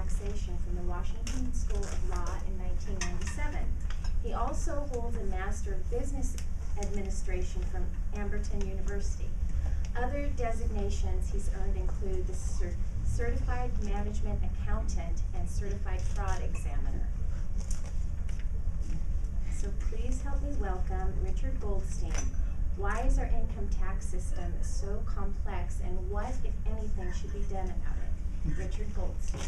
Taxation from the Washington School of Law in 1997. He also holds a Master of Business Administration from Amberton University. Other designations he's earned include the Certified Management Accountant and Certified Fraud Examiner. So please help me welcome Richard Goldstein. Why is our income tax system so complex, and what, if anything, should be done about it? Richard Goldstein.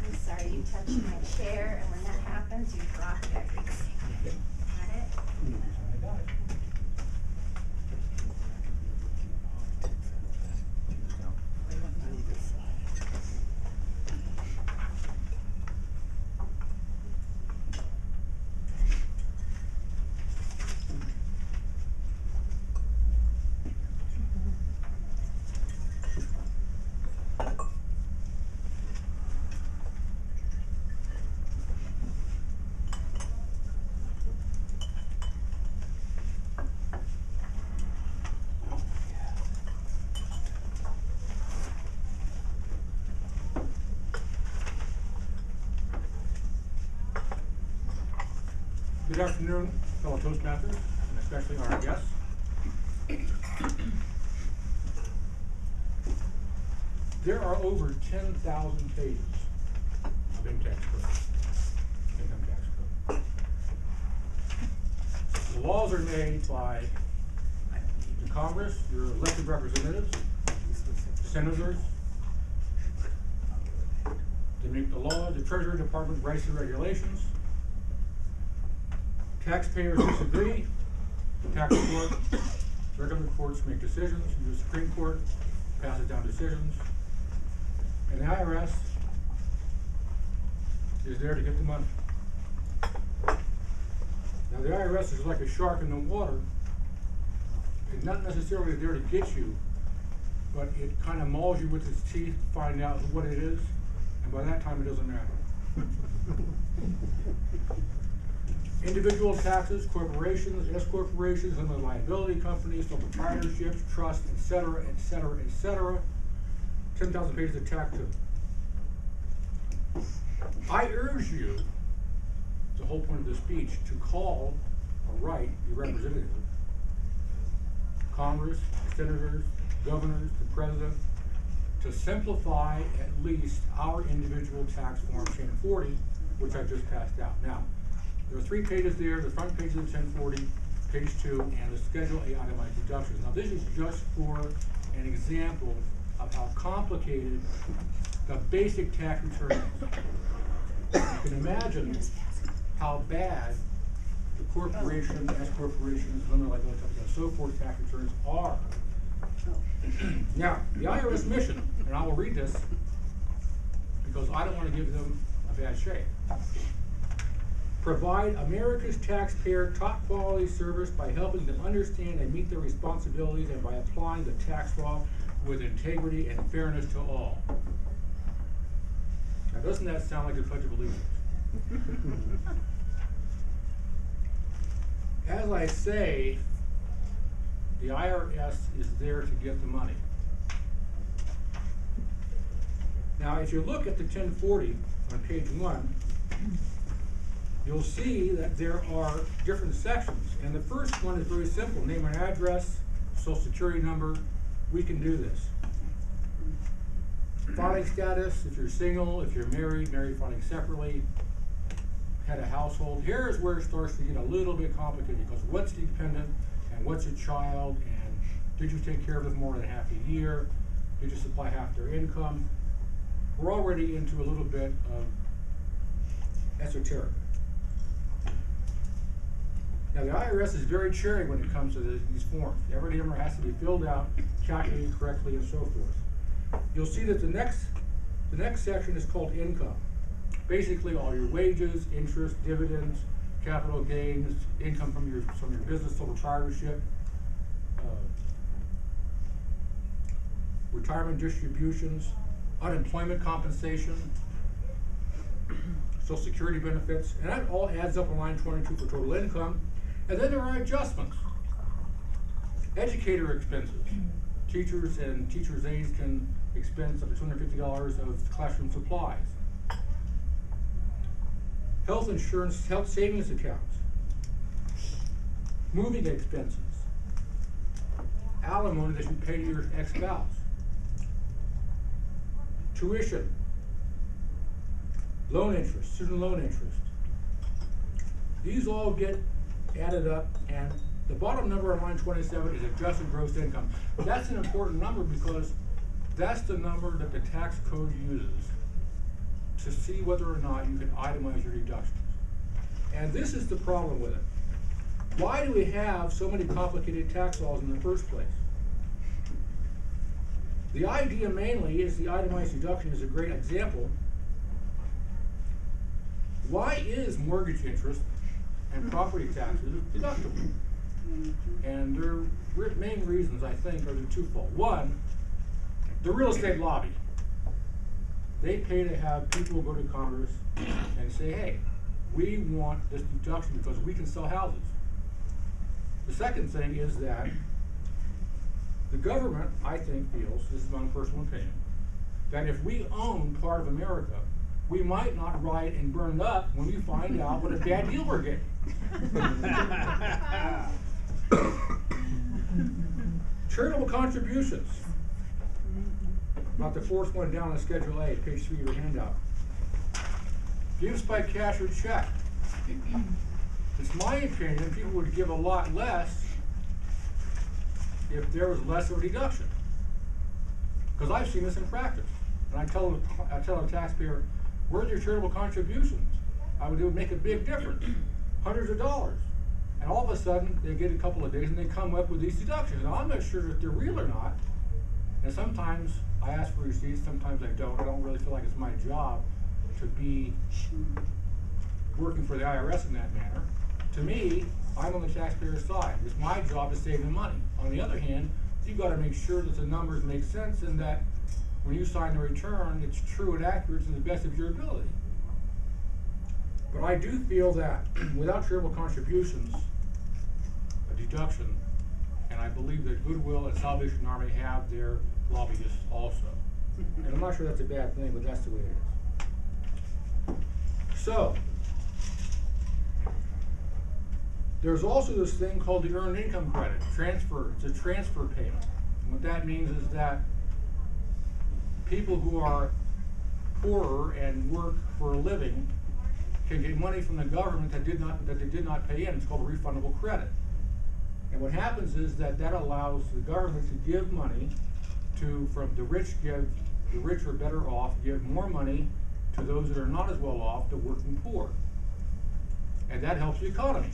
I'm sorry, you touched my chair, and when that happens, you drop everything. Got it? I got it. Good afternoon, fellow Toastmasters, and especially our guests. There are over 10,000 pages of income tax code. The laws are made by the Congress, your elected representatives, senators. They make the law, the Treasury Department writes the regulations. Taxpayers disagree, the tax court, regular courts make decisions, the Supreme Court passes down decisions, and the IRS is there to get the money. Now the IRS is like a shark in the water. It's not necessarily there to get you, but it kind of mauls you with its teeth to find out what it is, and by that time it doesn't matter. Individual taxes, corporations, S corporations, limited liability companies, sole proprietorships, trusts, etc., etc., etc. 10,000 pages of tax code. I urge you, the whole point of this speech, to call or write your representative, Congress, senators, governors, the president, to simplify at least our individual tax form 1040, which I just passed out. Now, there are 3 pages there, the front page of the 1040, page 2, and the Schedule A itemized deductions. Now this is just for an example of how complicated the basic tax return is. You can imagine how bad the corporation, S corporations, limited liability companies, and so forth tax returns are. Now, the IRS mission, and I will read this because I don't want to give them a bad shape. Provide America's taxpayer top quality service by helping them understand and meet their responsibilities, and by applying the tax law with integrity and fairness to all. Now, doesn't that sound like a Pledge of Allegiance? As I say, the IRS is there to get the money. Now, if you look at the 1040 on page 1, you'll see that there are different sections. And the first one is very simple: name and address, social security number. We can do this. Filing status, if you're single, if you're married, filing separately, head of household. Here's where it starts to get a little bit complicated, because what's dependent and what's a child, and did you take care of them more than half a year? Did you supply half their income? We're already into a little bit of esoteric. Now, the IRS is very cherry when it comes to these forms. Every number has to be filled out, calculated correctly, and so forth. You'll see that the next section is called income. Basically, all your wages, interest, dividends, capital gains, income from your business, sole proprietorship, retirement distributions, unemployment compensation, Social Security benefits, and that all adds up on line 22 for total income. And then there are adjustments. Educator expenses. Teachers and teachers' aides can expense up to $250 of classroom supplies. Health insurance, health savings accounts. Moving expenses. Alimony that you pay to your ex-spouse. Tuition. Loan interest, student loan interest. These all get added up, and the bottom number on line 27 is adjusted gross income. That's an important number because that's the number that the tax code uses to see whether or not you can itemize your deductions. And this is the problem with it. Why do we have so many complicated tax laws in the first place? The idea mainly is the itemized deduction is a great example. Why is mortgage interest and property taxes deductible? And their main reasons, I think, are the twofold. One, the real estate lobby. They pay to have people go to Congress and say, hey, we want this deduction because we can sell houses. The second thing is that the government, I think, feels, this is my personal opinion, that if we own part of America, we might not riot and burn it up when we find out what a bad deal we're getting. Charitable contributions. About the fourth one down on Schedule A, page 3 of your handout. Gifts by cash or check. It's my opinion people would give a lot less if there was less of a deduction. Because I've seen this in practice. And I tell a taxpayer, where's your charitable contributions? It would make a big difference. Hundreds of dollars. And all of a sudden, they get a couple of days and they come up with these deductions. Now, I'm not sure if they're real or not. And sometimes I ask for receipts, sometimes I don't. I don't really feel like it's my job to be working for the IRS in that manner. To me, I'm on the taxpayer's side. It's my job to save the money. On the other hand, you've got to make sure that the numbers make sense and that when you sign the return, it's true and accurate to the best of your ability. But I do feel that without charitable contributions, a deduction, and I believe that Goodwill and Salvation Army have their lobbyists also. And I'm not sure that's a bad thing, but that's the way it is. So, there's also this thing called the Earned Income Credit, transfer. It's a transfer payment. And what that means is that people who are poorer and work for a living can get money from the government that they did not pay in. It's called a refundable credit. And what happens is that allows the government to give money from the rich or better off, give more money to those that are not as well off, the working poor. And that helps the economy.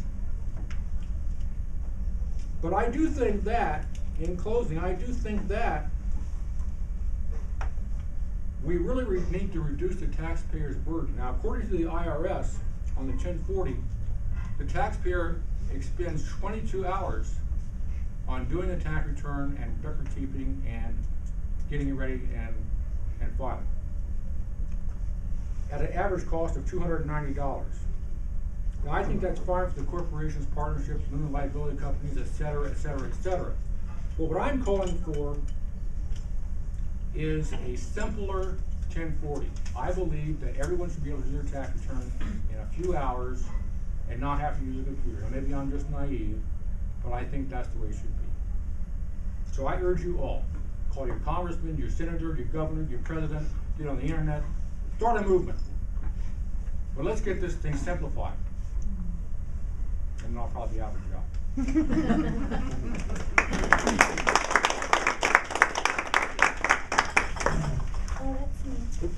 But I do think that, in closing, I do think that we really need to reduce the taxpayer's burden. Now, according to the IRS, on the 1040, the taxpayer expends 22 hours on doing the tax return and record keeping and getting it ready and filing, at an average cost of $290. Now, I think that's fine for the corporations, partnerships, limited liability companies, et cetera, et cetera, et cetera. But what I'm calling for is a simpler 1040. I believe that everyone should be able to do their tax return in a few hours and not have to use a computer. Now, maybe I'm just naive, but I think that's the way it should be. So I urge you all, call your congressman, your senator, your governor, your president, get on the internet, start a movement. But let's get this thing simplified. And then I'll probably be out of a job. Oh, that's me.